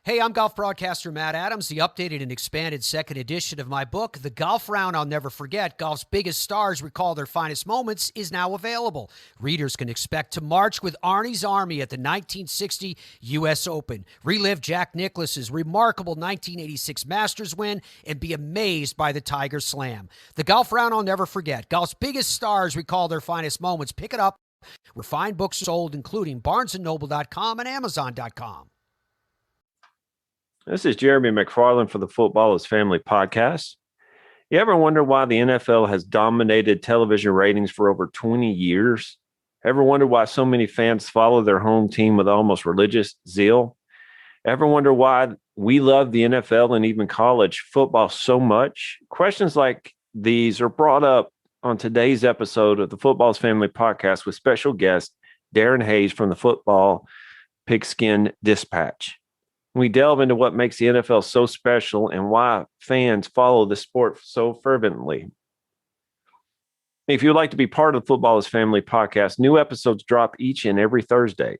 Hey, I'm golf broadcaster Matt Adams. The updated and expanded second edition of my book, The Golf Round I'll Never Forget, Golf's Biggest Stars Recall Their Finest Moments, is now available. Readers can expect to march with Arnie's Army at the 1960 U.S. Open, relive Jack Nicklaus's remarkable 1986 Masters win, and be amazed by the Tiger Slam. The Golf Round I'll Never Forget, Golf's Biggest Stars Recall Their Finest Moments. Pick it up where fine books are sold, including BarnesandNoble.com and Amazon.com. This is Jeremy McFarland for the Football is Family podcast. You ever wonder why the NFL has dominated television ratings for over 20 years? Ever wonder why so many fans follow their home team with almost religious zeal? Ever wonder why we love the NFL and even college football so much? Questions like these are brought up on today's episode of the Football is Family podcast with special guest Darin Hayes from the Football Pigskin Dispatch. We delve into what makes the NFL so special and why fans follow the sport so fervently. If you'd like to be part of the Football is Family podcast, new episodes drop each and every Thursday.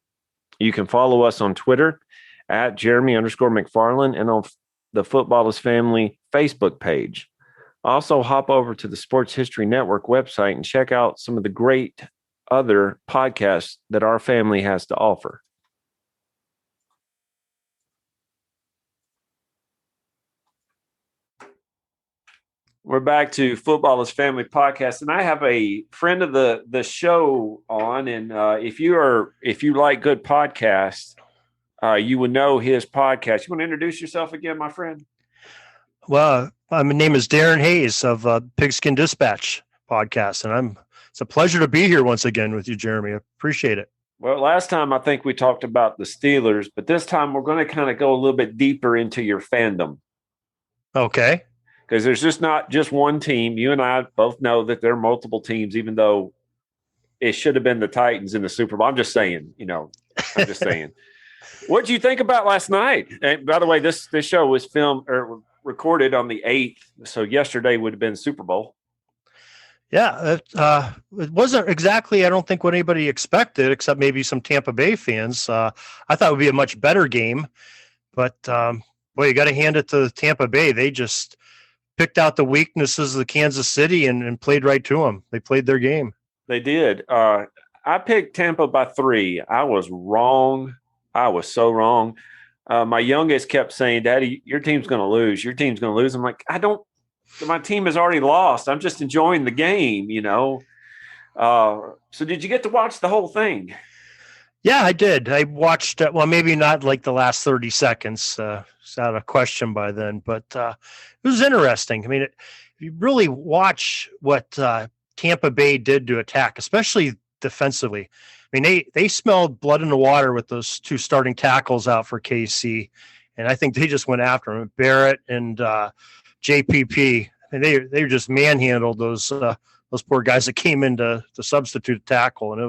You can follow us on Twitter at Jeremy_McFarland and on the Football is Family Facebook page. Also, hop over to the Sports History Network website and check out some of the great other podcasts that our family has to offer. We're back to Football is Family podcast, and I have a friend of the show on. And if you like good podcasts, you would know his podcast. You want to introduce yourself again, my friend? Well, my name is Darin Hayes of Pigskin Dispatch podcast, and it's a pleasure to be here once again with you, Jeremy. I appreciate it. Well, last time I think we talked about the Steelers, but this time we're going to kind of go a little bit deeper into your fandom. Okay. Because there's just not just one team. You and I both know that there are multiple teams, even though it should have been the Titans in the Super Bowl. I'm just saying. What did you think about last night? And by the way, this show was filmed or recorded on the 8th, so yesterday would have been Super Bowl. Yeah, it wasn't exactly, I don't think, what anybody expected, except maybe some Tampa Bay fans. I thought it would be a much better game, but boy, you got to hand it to Tampa Bay. They just picked out the weaknesses of the Kansas City and played right to them. They played their game. They did. I picked Tampa by 3. I was wrong. I was so wrong. My youngest kept saying, Daddy, your team's going to lose. Your team's going to lose. I'm like, my team has already lost. I'm just enjoying the game, So did you get to watch the whole thing? Yeah, I did. I watched, maybe not like the last 30 seconds. It's out of question by then, but it was interesting. I mean, if you really watch what Tampa Bay did to attack, especially defensively, I mean, they smelled blood in the water with those 2 starting tackles out for KC, and I think they just went after him. Barrett and JPP, and they just manhandled those poor guys that came in to substitute tackle, and it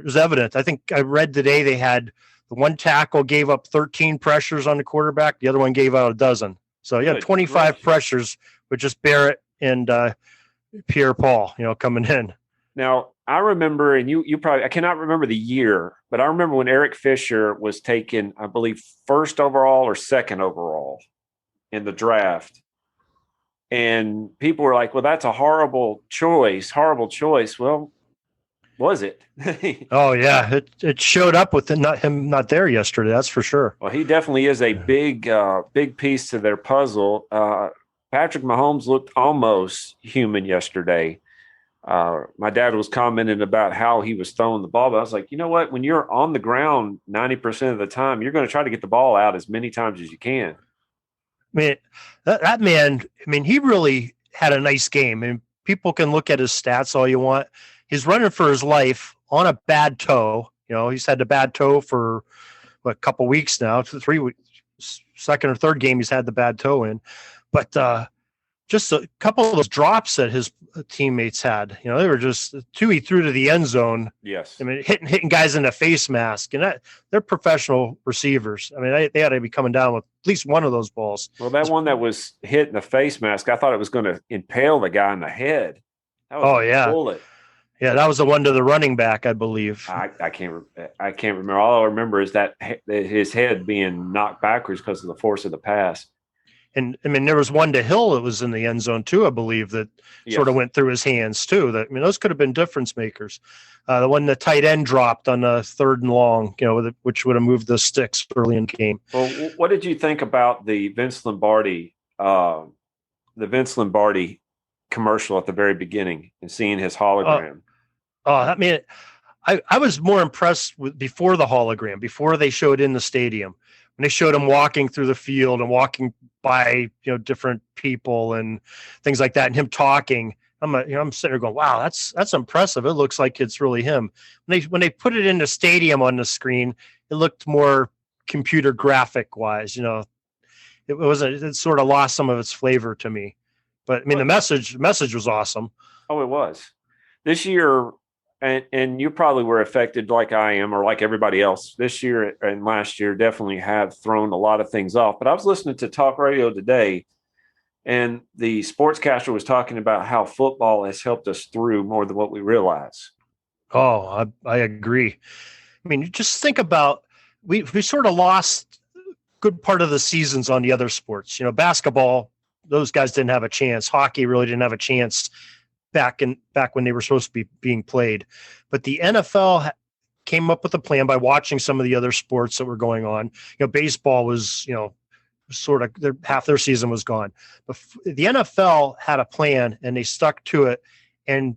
was evident. I think I read today they had the one tackle gave up 13 pressures on the quarterback. The other one gave out a dozen. So you had 25 pressures with just Barrett and Pierre-Paul, coming in. Now, I remember, and you probably, I cannot remember the year, but I remember when Eric Fisher was taken, I believe, 1st overall or 2nd overall in the draft. And people were like, well, that's a horrible choice. Well, was it? Oh yeah, it showed up with him not there yesterday. That's for sure. Well, he definitely is a big piece to their puzzle. Patrick Mahomes looked almost human yesterday. My dad was commenting about how he was throwing the ball, but I was like, you know what? When you're on the ground 90% of the time, you're going to try to get the ball out as many times as you can. I mean, that man. I mean, he really had a nice game. I mean, people can look at his stats all you want. He's running for his life on a bad toe. He's had the bad toe for a couple weeks now, 3 weeks, 2nd or 3rd game he's had the bad toe in. But just a couple of those drops that his teammates had, they were just 2 he threw to the end zone. Yes. I mean, hitting guys in the face mask, and they're professional receivers. I mean, they had to be coming down with at least one of those balls. Well, that one that was hit in the face mask, I thought it was going to impale the guy in the head. That was a bullet. Yeah, that was the one to the running back, I believe. I can't remember. All I remember is that his head being knocked backwards because of the force of the pass. And I mean, there was one to Hill that was in the end zone too, I believe, that sort of went through his hands too. That, I mean, those could have been difference makers. The one the tight end dropped on the 3rd and long, which would have moved the sticks early in the game. Well, what did you think about the Vince Lombardi commercial at the very beginning and seeing his hologram? I mean, I was more impressed with before the hologram, before they showed in the stadium, when they showed him walking through the field and walking by, different people and things like that, and him talking. I'm sitting there going, wow, that's impressive. It looks like it's really him. When they put it in the stadium on the screen, it looked more computer graphic wise. It sort of lost some of its flavor to me. But I mean, the message was awesome. Oh, it was. This year, and you probably were affected like I am, or like everybody else. This year and last year definitely have thrown a lot of things off. But I was listening to talk radio today, and the sportscaster was talking about how football has helped us through more than what we realize. Oh, I agree. I mean, just think about we sort of lost a good part of the seasons on the other sports. Basketball, those guys didn't have a chance. Hockey really didn't have a chance back when they were supposed to be being played. But the NFL came up with a plan by watching some of the other sports that were going on. Baseball was, sort of half their season was gone. But the NFL had a plan and they stuck to it and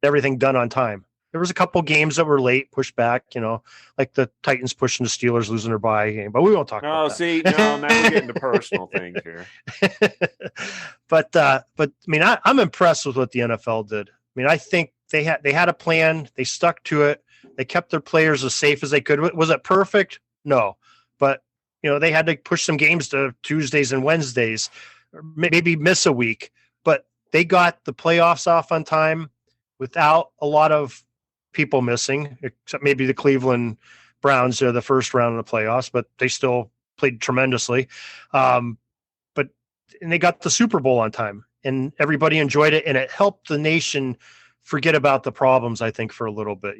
everything done on time. There was a couple games that were late, pushed back, like the Titans pushing the Steelers, losing their bye game, but we won't talk about that. Now we're getting to personal things here. But I mean, I'm impressed with what the NFL did. I mean, I think they had a plan. They stuck to it. They kept their players as safe as they could. Was it perfect? No, but they had to push some games to Tuesdays and Wednesdays, or maybe miss a week, but they got the playoffs off on time without a lot of people missing, except maybe the Cleveland Browns are the first round of the playoffs, but they still played tremendously. And they got the Super Bowl on time and everybody enjoyed it. And it helped the nation forget about the problems, I think, for a little bit.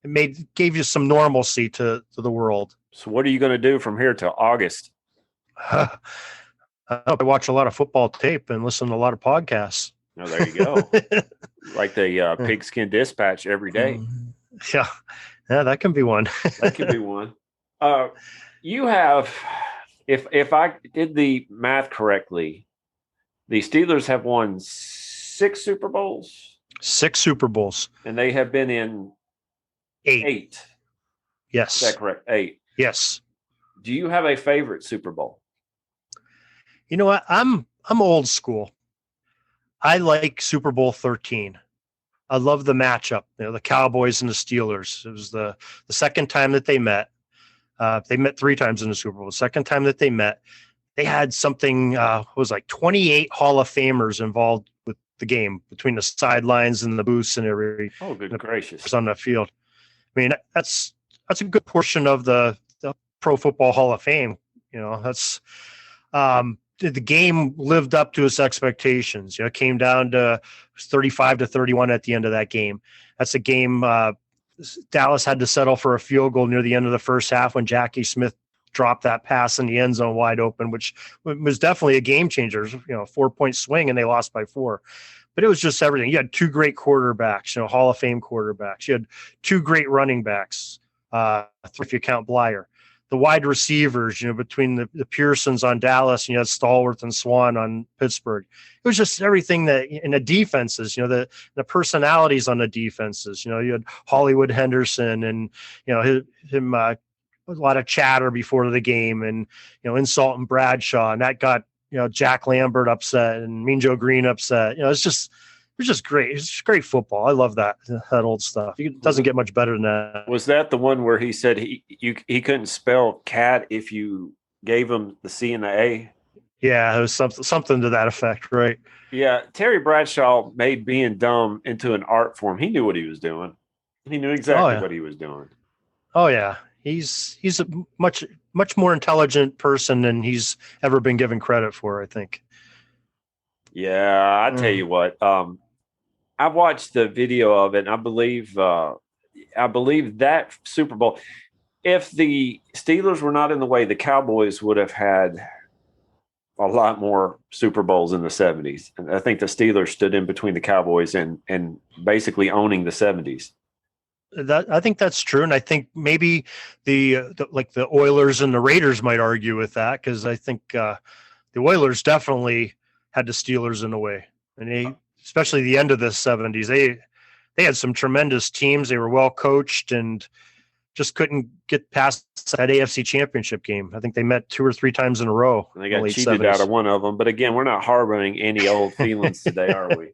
It gave you some normalcy to the world. So what are you going to do from here till August? I watch a lot of football tape and listen to a lot of podcasts. Oh, there you go. Like the Pigskin Dispatch every day. Yeah, that can be one. That can be one. You have, if I did the math correctly, the Steelers have won 6 Super Bowls. 6 Super Bowls. And they have been in 8. Yes. Is that correct? 8. Yes. Do you have a favorite Super Bowl? You know what? I'm old school. I like Super Bowl 13. I love the matchup. The Cowboys and the Steelers. It was the second time that they met. They met 3 times in the Super Bowl. The second time that they met, they had something, was like 28 Hall of Famers involved with the game between the sidelines and the booths and everything. Oh, good gracious. On the field. I mean, that's a good portion of the Pro Football Hall of Fame. That's the game lived up to its expectations. It came down to 35-31 at the end of that game. That's a game Dallas had to settle for a field goal near the end of the first half when Jackie Smith dropped that pass in the end zone wide open, which was definitely a game changer. 4-point swing and they lost by 4. But it was just everything. You had 2 great quarterbacks, Hall of Fame quarterbacks. You had 2 great running backs, 3 if you count Blyer. The wide receivers, between the Pearsons on Dallas, and you had Stallworth and Swan on Pittsburgh. It was just everything that in the defenses, the personalities on the defenses. You had Hollywood Henderson and him a lot of chatter before the game, and insult and Bradshaw, and that got Jack Lambert upset and Mean Joe Green upset. It's just great. It's just great football. I love that old stuff. It doesn't get much better than that. Was that the one where he said he couldn't spell cat if you gave him the C and the A? Yeah, it was something to that effect, right? Yeah, Terry Bradshaw made being dumb into an art form. He knew what he was doing. He knew exactly what he was doing. Oh yeah, he's a much more intelligent person than he's ever been given credit for, I think. Yeah, I tell you what. I watched the video of it, and I believe that Super Bowl, if the Steelers were not in the way, the Cowboys would have had a lot more Super Bowls in the 70s. And I think the Steelers stood in between the Cowboys and basically owning the 70s. I think that's true, and I think maybe the Oilers and the Raiders might argue with that, because I think the Oilers definitely had the Steelers in the way, and especially the end of the 70s, they had some tremendous teams. They were well coached and just couldn't get past that AFC Championship game. I think they met 2 or 3 times in a row. And they got cheated out of one of them. But again, we're not harboring any old feelings today, are we?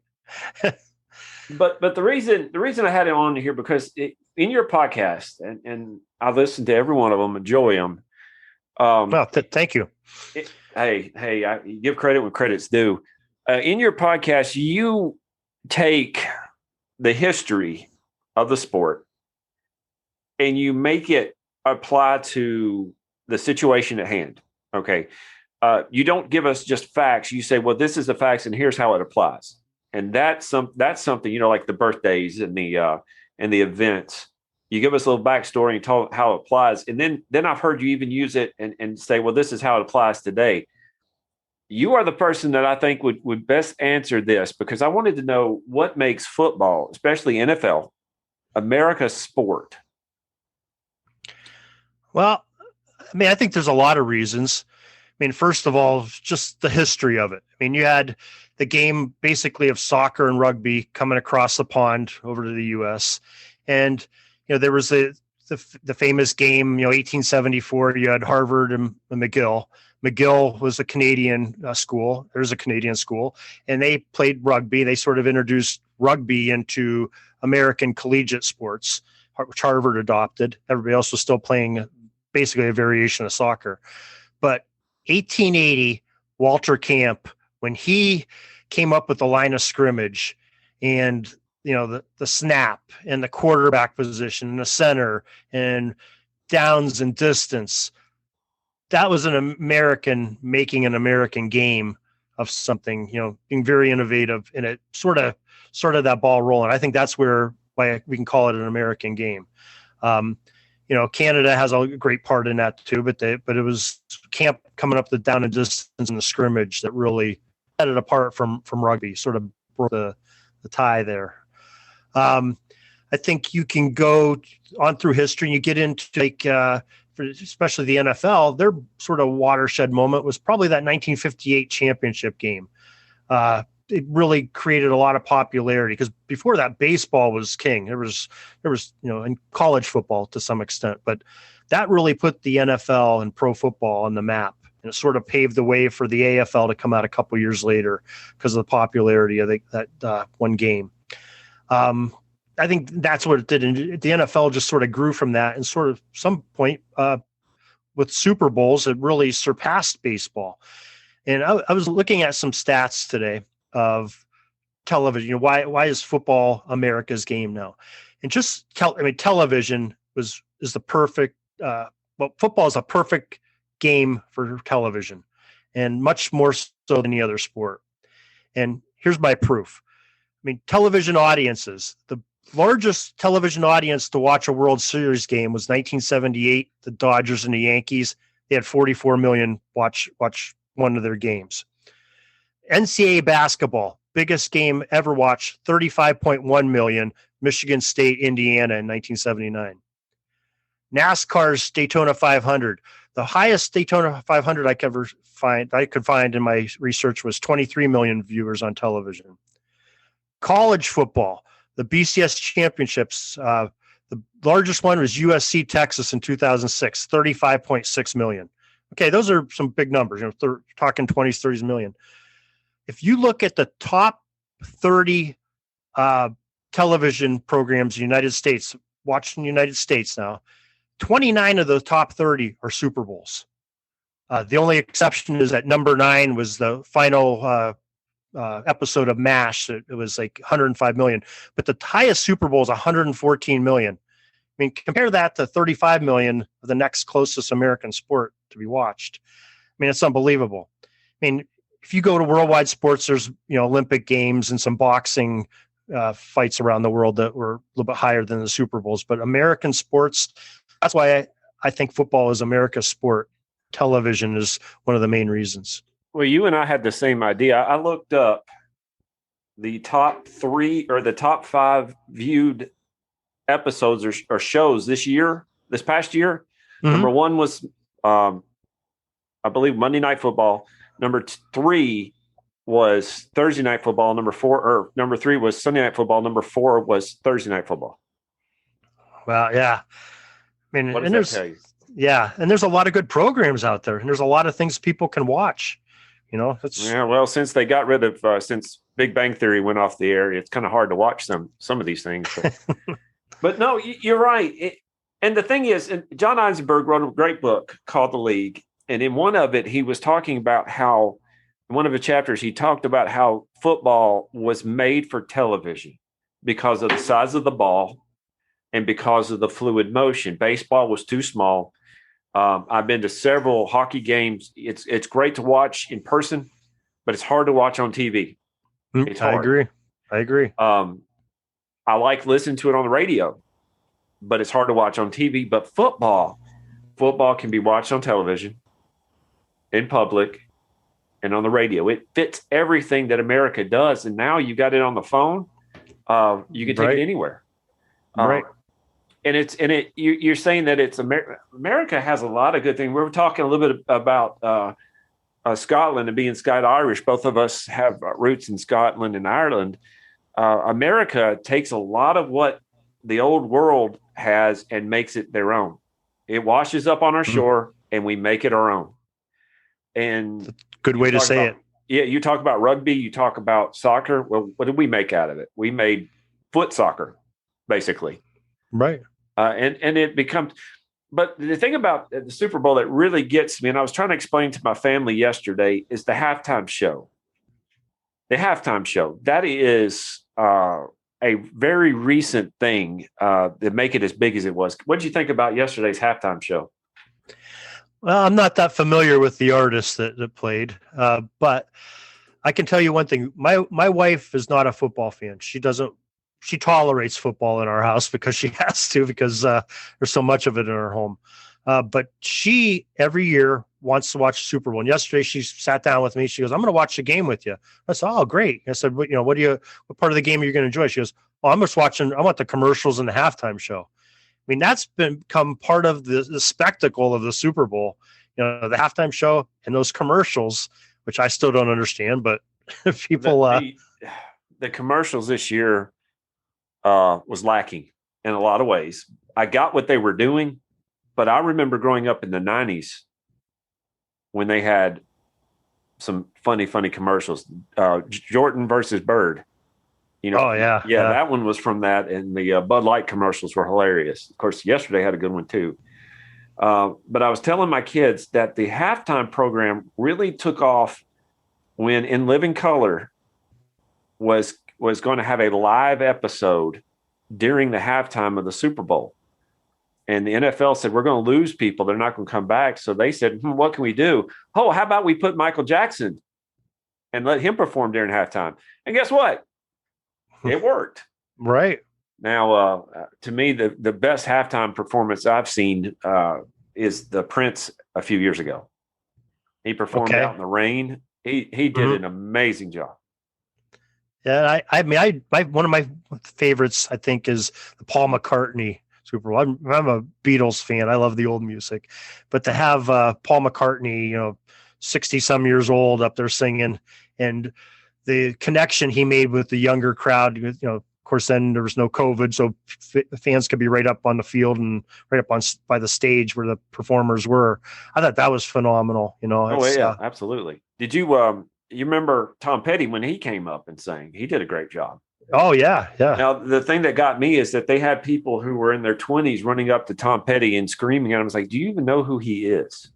But the reason I had it on here, because in your podcast, and I listen to every one of them, enjoy them. Thank you. I give credit when credit's due. In your podcast, you take the history of the sport and you make it apply to the situation at hand. Okay. You don't give us just facts. You say, well, this is the facts and here's how it applies. And that's something, like the birthdays and the events. You give us a little backstory and talk how it applies. And then I've heard you even use it and say, well, this is how it applies today. You are the person that I think would best answer this, because I wanted to know what makes football, especially NFL, America's sport. Well, I think there's a lot of reasons. First of all, just the history of it. You had the game basically of soccer and rugby coming across the pond over to the U.S. And, there was the famous game, 1874, you had Harvard and McGill. McGill was a Canadian school. There's a Canadian school, and they played rugby. They sort of introduced rugby into American collegiate sports, which Harvard adopted. Everybody else was still playing basically a variation of soccer. But 1880, Walter Camp, when he came up with the line of scrimmage and the snap and the quarterback position and the center and downs and distance, that was an American making an American game of something, being very innovative, and it sort of that ball rolling. I think that's why we can call it an American game. Canada has a great part in that too, but it was Camp coming up the down and distance in the scrimmage that really set it apart from rugby, sort of broke the tie there. I think you can go on through history and you get into especially the NFL, their sort of watershed moment was probably that 1958 championship game. It really created a lot of popularity, because before that, baseball was king. There was in college football to some extent, but that really put the NFL and pro football on the map, and it sort of paved the way for the AFL to come out a couple years later because of the popularity of that one game. I think that's what it did. And the NFL just sort of grew from that, and sort of some point with Super Bowls, it really surpassed baseball. And I was looking at some stats today of television. Why is football America's game now? And just television is the perfect. Football is a perfect game for television, and much more so than any other sport. And here's my proof. Television audiences. The largest television audience to watch a World Series game was 1978, the Dodgers and the Yankees. They had 44 million watch one of their games. NCAA basketball, biggest game ever watched, 35.1 million, Michigan State, Indiana in 1979. NASCAR's Daytona 500. The highest Daytona 500 I could find in my research was 23 million viewers on television. College football, the BCS championships, the largest one was USC Texas in 2006, 35.6 million. Okay, those are some big numbers. They're talking 20s, 30s million. If you look at the top 30 television programs in the United States, watching the United States now, 29 of the top 30 are Super Bowls. The only exception is that number 9 was the final episode of MASH. It was like 105 million, but the highest Super Bowl is 114 million. Compare that to 35 million of the next closest American sport to be watched. It's unbelievable. If you go to worldwide sports, there's Olympic Games and some boxing fights around the world that were a little bit higher than the Super Bowls. But American sports, that's why I think football is America's sport. Television is one of the main reasons. Well, you and I had the same idea. I looked up the top 3 or the top 5 viewed episodes or shows this past year. Mm-hmm. Number 1 was, I believe, Monday Night Football. Number 3 was Thursday Night Football. Number 3 was Sunday Night Football. Number 4 was Thursday Night Football. Well, yeah. I mean, what does that tell you? Yeah, and there's a lot of good programs out there, and there's a lot of things people can watch. Yeah. Well, since they got rid of since Big Bang Theory went off the air, it's kind of hard to watch some of these things. But no, you're right. And the thing is, John Eisenberg wrote a great book called The League, and in one of it, he was talking about how in one of the chapters he talked about how football was made for television because of the size of the ball and because of the fluid motion. Baseball was too small. I've been to several hockey games. It's great to watch in person, but it's hard to watch on TV. I agree. I like listening to it on the radio, but it's hard to watch on TV. But football can be watched on television, in public, and on the radio. It fits everything that America does. And now you got it on the phone. You can take it anywhere. Right. You're saying that it's America has a lot of good things. We were talking a little bit about Scotland and being Scottish Irish. Both of us have roots in Scotland and Ireland. America takes a lot of what the old world has and makes it their own. It washes up on our shore and we make it our own. And that's a good way to say it. Yeah, you talk about rugby, you talk about soccer. Well, what did we make out of it? We made foot soccer, basically. Right. And it becomes, but the thing about the Super Bowl that really gets me, and I was trying to explain to my family yesterday, is the halftime show. The halftime show, that is a very recent thing that make it as big as it was. What did you think about yesterday's halftime show? Well, I'm not that familiar with the artists that played, but I can tell you one thing. My wife is not a football fan. She tolerates football in our house because she has to, because there's so much of it in our home. But she every year wants to watch Super Bowl. And yesterday she sat down with me. She goes, "I'm going to watch the game with you." I said, "Oh, great." I said, "What part of the game are you going to enjoy?" She goes, "Oh, I'm just watching. I want the commercials and the halftime show." I mean, that's become part of the spectacle of the Super Bowl. The halftime show and those commercials, which I still don't understand, but people. The commercials this year was lacking in a lot of ways. I got what they were doing, but I remember growing up in the 90s when they had some funny commercials. Jordan versus Bird. Yeah, that one was from that, and the Bud Light commercials were hilarious. Of course, yesterday had a good one too. But I was telling my kids that the halftime program really took off when In Living Color was going to have a live episode during the halftime of the Super Bowl. And the NFL said, we're going to lose people. They're not going to come back. So they said, what can we do? Oh, how about we put Michael Jackson and let him perform during halftime? And guess what? It worked. Right. Now, to me, the best halftime performance I've seen is the Prince a few years ago. He performed out in the rain. He did an amazing job. Yeah, I mean, one of my favorites, I think, is the Paul McCartney Super Bowl. I'm a Beatles fan. I love the old music, but to have Paul McCartney, 60 some years old, up there singing, and the connection he made with the younger crowd. Of course, then there was no COVID, so fans could be right up on the field and right up by the stage where the performers were. I thought that was phenomenal. Absolutely. Did you? You remember Tom Petty when he came up and sang? He did a great job. Oh, yeah. Now, the thing that got me is that they had people who were in their 20s running up to Tom Petty and screaming at him. I was like, do you even know who he is?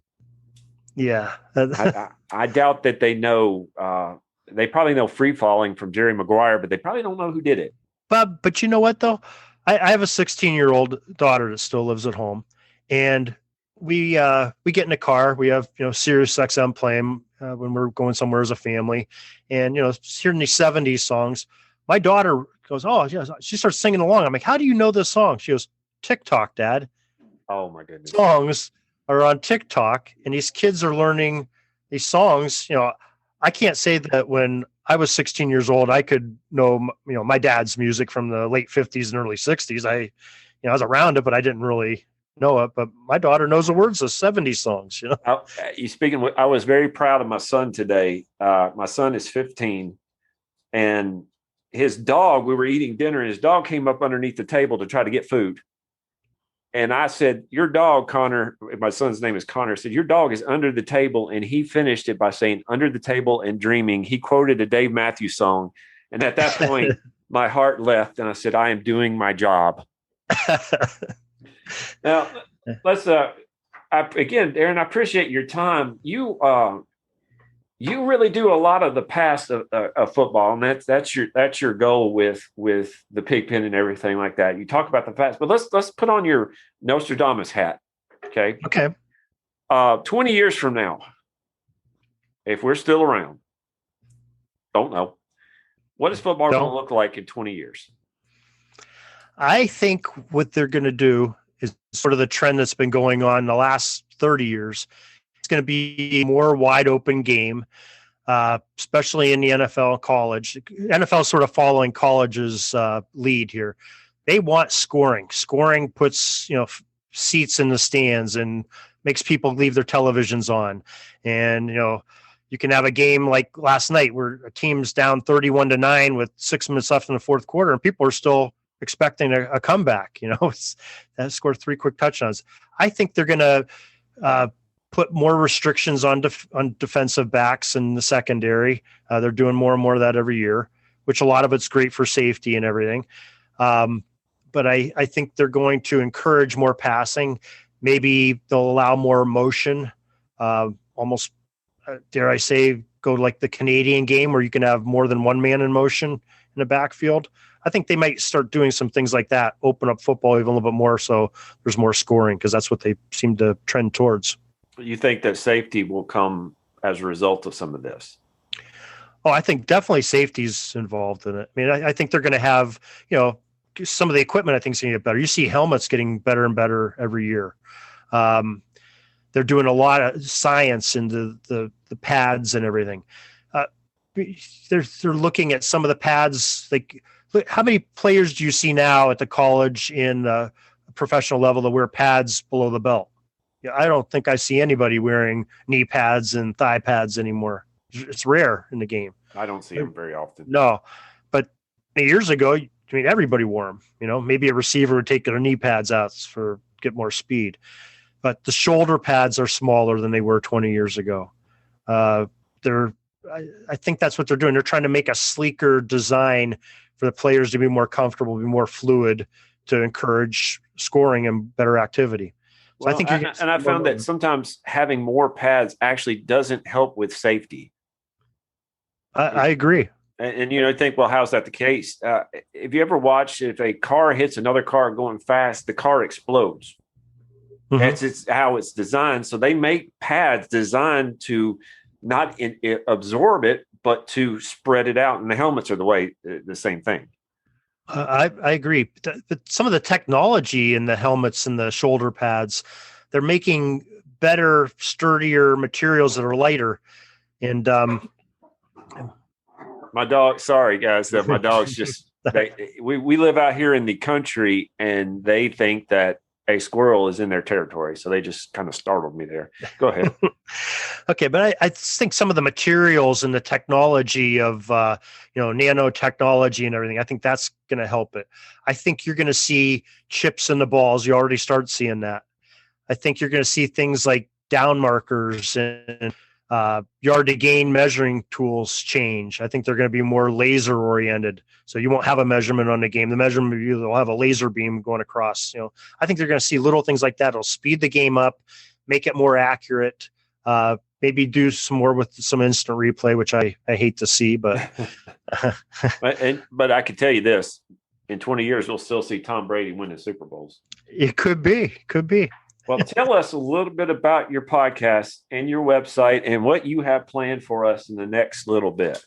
Yeah. I doubt that they know. They probably know Free Falling from Jerry Maguire, but they probably don't know who did it. But you know what, though? I have a 16-year-old daughter that still lives at home, and we get in a car. We have Sirius XM playing when we're going somewhere as a family, and hearing these 70s songs. My daughter goes, oh, yeah. She starts singing along. I'm like, how do you know this song? She goes, TikTok, Dad. Oh my goodness. Songs are on TikTok, and these kids are learning these songs. I can't say that when I was 16 years old, I could know, my dad's music from the late 50s and early 60s. I was around it, but I didn't really know it. But my daughter knows the words of 70s songs. I was very proud of my son today. My son is 15, and his dog, we were eating dinner, and his dog came up underneath the table to try to get food. And I said, your dog, Connor, my son's name is Connor, said, your dog is under the table. And he finished it by saying, under the table and dreaming. He quoted a Dave Matthews song. And at that point, my heart left. And I said, I am doing my job. Now, let's, again, Darin, I appreciate your time. You really do a lot of the past of football, and that's your goal with the Pigpen and everything like that. You talk about the past, but let's put on your Nostradamus hat, okay? Okay. 20 years from now, if we're still around, don't know, what is football going to look like in 20 years? I think what they're going to do is sort of the trend that's been going on the last 30 years. It's going to be a more wide open game, especially in the NFL and college. NFL is sort of following college's lead here. They want scoring. Scoring puts, seats in the stands and makes people leave their televisions on. And, you can have a game like last night where a team's down 31-9 with 6 minutes left in the fourth quarter, and people are still expecting a comeback. That scored 3 quick touchdowns. I think they're going to put more restrictions on defensive backs in the secondary. They're doing more and more of that every year, which a lot of it's great for safety and everything. But I think they're going to encourage more passing. Maybe they'll allow more motion, almost, dare I say, go like the Canadian game where you can have more than one man in motion in the backfield. I think they might start doing some things like that, open up football even a little bit more so there's more scoring, because that's what they seem to trend towards. You think that safety will come as a result of some of this? Oh, I think definitely safety's involved in it. I mean, I think they're going to have, some of the equipment I think is going to get better. You see helmets getting better and better every year. They're doing a lot of science into the pads and everything. They're looking at some of the pads. Like, how many players do you see now at the college in the professional level that wear pads below the belt? I don't think I see anybody wearing knee pads and thigh pads anymore. It's rare in the game. I don't see them very often. No, but years ago, everybody wore them. Maybe a receiver would take their knee pads out for get more speed, but the shoulder pads are smaller than they were 20 years ago. I think that's what they're doing. They're trying to make a sleeker design for the players to be more comfortable, be more fluid, to encourage scoring and better activity. So well, I think I found that sometimes having more pads actually doesn't help with safety. I agree. And I think, well, how's that the case? If you ever watched, if a car hits another car going fast, the car explodes. Mm-hmm. That's how it's designed. So they make pads designed to not absorb it, but to spread it out. And the helmets are the same thing. I agree. But some of the technology in the helmets and the shoulder pads, they're making better, sturdier materials that are lighter. And my dog, sorry guys, my dog's just, we live out here in the country, and they think that a squirrel is in their territory. So they just kind of startled me there. Go ahead. Okay. But I think some of the materials and the technology of, nanotechnology and everything, I think that's going to help it. I think you're going to see chips in the balls. You already start seeing that. I think you're going to see things like down markers and yard to gain measuring tools change. I think they're going to be more laser oriented. So you won't have a measurement on the game. The measurement will have a laser beam going across. I think they're going to see little things like that. It'll speed the game up, make it more accurate. Maybe do some more with some instant replay, which I hate to see, but but I can tell you this: in 20 years, we'll still see Tom Brady winning Super Bowls. It could be. Well, tell us a little bit about your podcast and your website and what you have planned for us in the next little bit.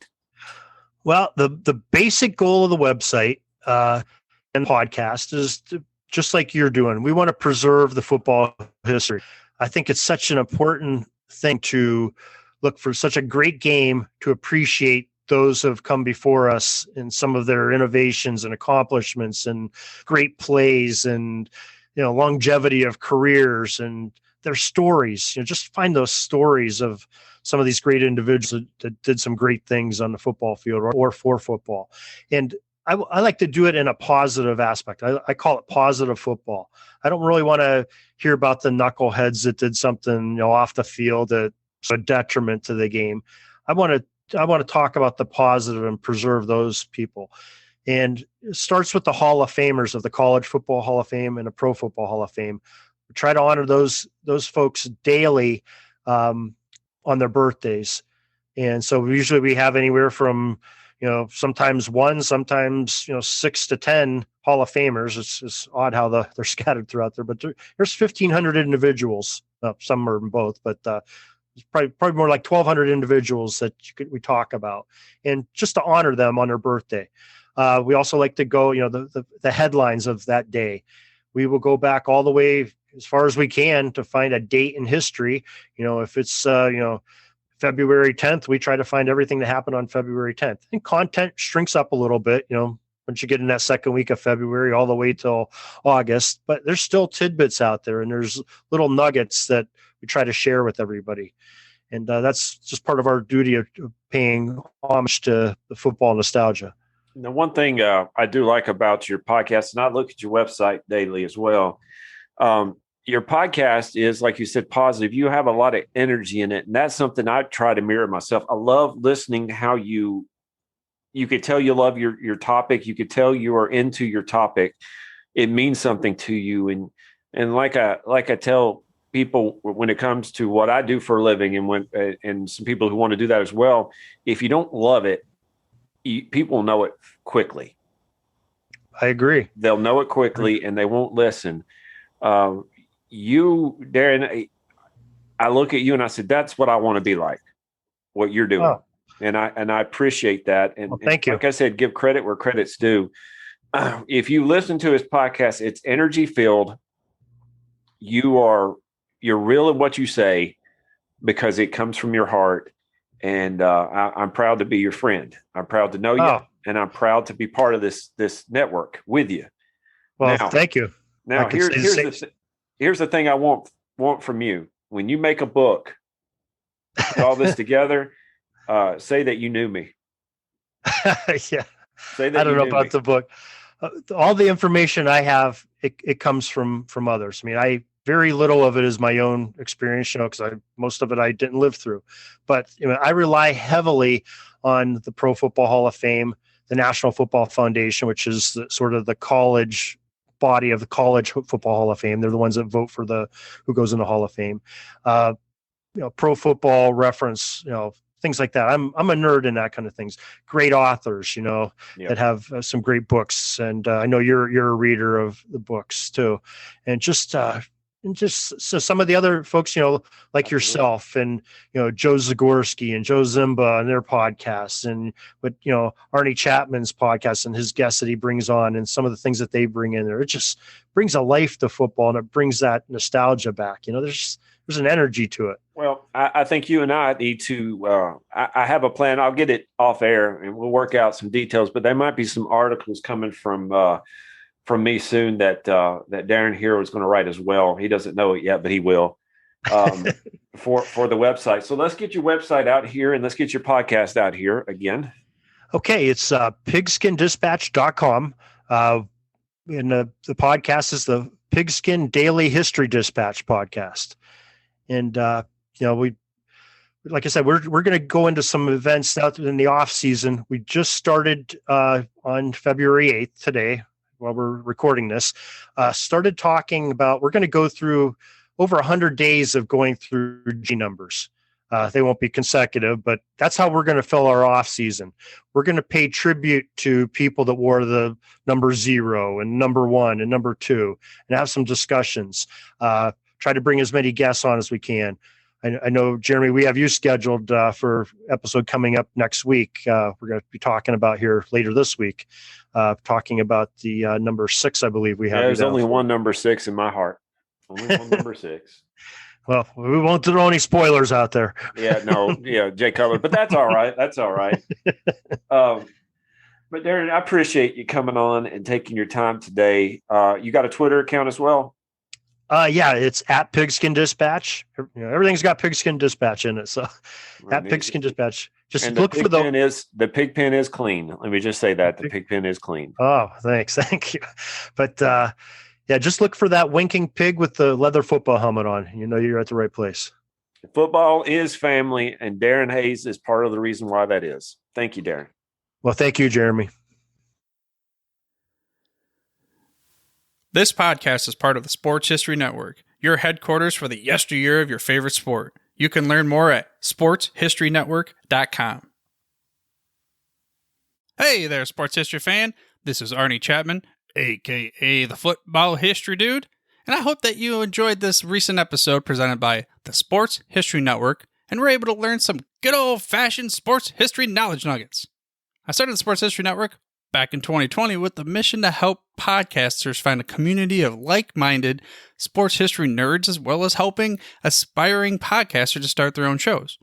Well, the basic goal of the website in the podcast is just like you're doing. We want to preserve the football history. I think it's such an important thing to look for such a great game to appreciate those who have come before us in some of their innovations and accomplishments and great plays and, longevity of careers and their stories. Just find those stories of some of these great individuals that did some great things on the football field or for football. And I like to do it in a positive aspect. I call it positive football. I don't really want to hear about the knuckleheads that did something, off the field that's a detriment to the game. I want to talk about the positive and preserve those people. And it starts with the Hall of Famers of the College Football Hall of Fame and the Pro Football Hall of Fame. We try to honor those folks daily on their birthdays. And so usually we have anywhere from sometimes one, sometimes 6 to 10 Hall of Famers. It's odd how they're scattered throughout there, but there's 1,500 individuals. Some are in both, but it's probably more like 1,200 individuals that we talk about, and just to honor them on their birthday. We also like to go, the headlines of that day. We will go back all the way as far as we can to find a date in history. If it's February 10th, we try to find everything that happened on February 10th. And content shrinks up a little bit, once you get in that second week of February all the way till August. But there's still tidbits out there, and there's little nuggets that we try to share with everybody. And that's just part of our duty of paying homage to the football nostalgia. The one thing I do like about your podcast, and I look at your website daily as well, your podcast is, like you said, positive. You have a lot of energy in it, and that's something I try to mirror myself. I love listening to how you could tell you love your topic. You could tell you are into your topic. It means something to you, and like I tell people when it comes to what I do for a living, and some people who want to do that as well. If you don't love it, people know it quickly. I agree. They'll know it quickly, and they won't listen. You, Darin, I look at you and I said, that's what I want to be like, what you're doing. Oh. And I appreciate that. And, thank you. Like I said, give credit where credit's due. If you listen to his podcast, it's energy filled. You're real in what you say because it comes from your heart. And I'm proud to be your friend. I'm proud to know you, and I'm proud to be part of this network with you. Well, thank you. Now, here's the thing I want from you. When you make a book, put all this together, say that you knew me. Yeah. Say that I don't know about the book. All the information I have, it comes from others. I mean, very little of it is my own experience, because most of it I didn't live through. But I rely heavily on the Pro Football Hall of Fame, the National Football Foundation, which is sort of the college body of the College Football Hall of Fame. They're the ones that vote for who goes in the Hall of Fame. Pro Football Reference, things like that. I'm a nerd in that kind of things. Great authors, that have some great books, and I know you're a reader of the books too, and just so some of the other folks, like yourself and, Joe Zagorski and Joe Zimba and their podcasts, and Arnie Chapman's podcast and his guests that he brings on, and some of the things that they bring in there, it just brings a life to football, and it brings that nostalgia back. There's an energy to it. Well, I think you and I need to, I have a plan. I'll get it off air and we'll work out some details, but there might be some articles coming from me soon that Darin here is going to write as well. He doesn't know it yet, but he will, for the website. So let's get your website out here, and let's get your podcast out here again. Okay. It's pigskindispatch.com. And the podcast is the Pigskin Daily History Dispatch podcast. And, like I said, we're going to go into some events out in the off season. We just started on February 8th today, while we're recording this, started talking about, we're going to go through over 100 days of going through G numbers. They won't be consecutive, but that's how we're going to fill our off season. We're going to pay tribute to people that wore the number 0 and number 1 and number 2, and have some discussions. Try to bring as many guests on as we can. I know, Jeremy, we have you scheduled for episode coming up next week. We're going to be talking about here later this week, talking about the number 6, I believe we have. There's only one number 6 in my heart. Only one number 6. Well, we won't throw any spoilers out there. Jay Cutler, but that's all right. That's all right. But Darin, I appreciate you coming on and taking your time today. You got a Twitter account as well? Yeah, it's at Pigskin Dispatch. Everything's got Pigskin Dispatch in it. So at Pigskin Dispatch, just look for the pig pen is clean. Let me just say that the pig pen is clean. Oh, thanks. Thank you. But just look for that winking pig with the leather football helmet on. You know you're at the right place. Football is family, and Darin Hayes is part of the reason why that is. Thank you, Darin. Well, thank you, Jeremy. This podcast is part of the Sports History Network, your headquarters for the yesteryear of your favorite sport. You can learn more at sportshistorynetwork.com. Hey there, sports history fan. This is Arnie Chapman, a.k.a. the Football History Dude, and I hope that you enjoyed this recent episode presented by the Sports History Network and were able to learn some good old-fashioned sports history knowledge nuggets. I started the Sports History Network back in 2020 with the mission to help podcasters find a community of like-minded sports history nerds, as well as helping aspiring podcasters to start their own shows.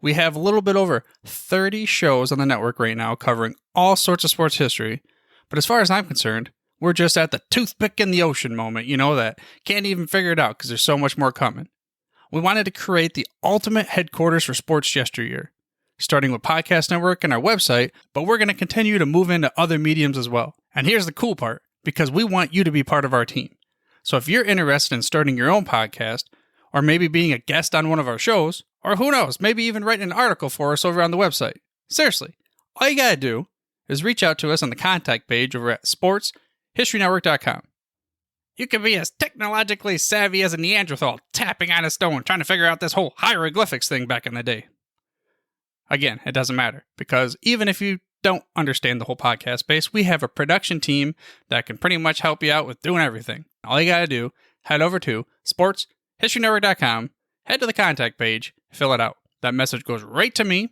We have a little bit over 30 shows on the network right now covering all sorts of sports history, but as far as I'm concerned, we're just at the toothpick in the ocean moment, that can't even figure it out because there's so much more coming. We wanted to create the ultimate headquarters for sports yesteryear, starting with Podcast Network and our website, but we're going to continue to move into other mediums as well. And here's the cool part, because we want you to be part of our team. So if you're interested in starting your own podcast, or maybe being a guest on one of our shows, or who knows, maybe even writing an article for us over on the website, seriously, all you got to do is reach out to us on the contact page over at sportshistorynetwork.com. You can be as technologically savvy as a Neanderthal tapping on a stone trying to figure out this whole hieroglyphics thing back in the day. Again, it doesn't matter, because even if you don't understand the whole podcast space, we have a production team that can pretty much help you out with doing everything. All you got to do, head over to sportshistorynetwork.com, head to the contact page, fill it out. That message goes right to me,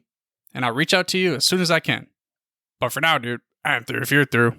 and I'll reach out to you as soon as I can. But for now, dude, I'm through if you're through.